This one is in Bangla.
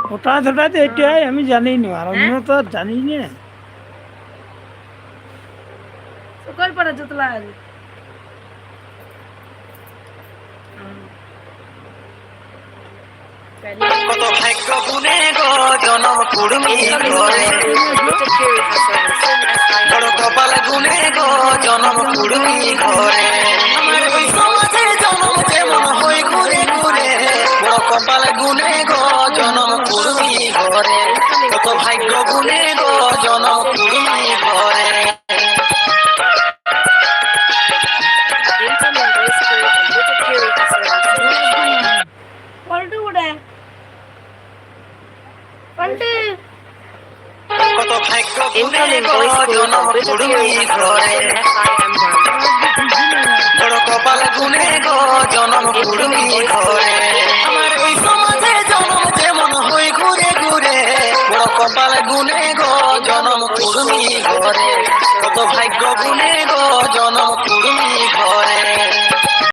হঠাৎ হঠাৎ এটাই আমি জানি না, আর অন্য তো আর জানি না। কই পরে জুতলা কত ভাগ্য গুনে গো জনম কুড়মি ঘরে, বড় কপাল গুনে গো জনম কুড়মি ঘরে। আমার ওই সমাজে জনম যেমন হই ঘুরে ঘুরে, বড় কপাল গুনে গো জনম কুড়মি ঘরে। কত ভাগ্য গুনে গো জনম কুড়মি ঘরে। পল্টু উড়ে পল্টু কত ভাগ্য গুনে গো জনম কুড়মি ঘরে, বড় কপাল গুনে গো জনম কুড়মি ঘরে। আমার ওই সমাজে জনম যেমন হই ঘুরে ঘুরে, বড় কপাল গুনে গো জনম কুড়মি ঘরে। কত ভাগ্য গুনে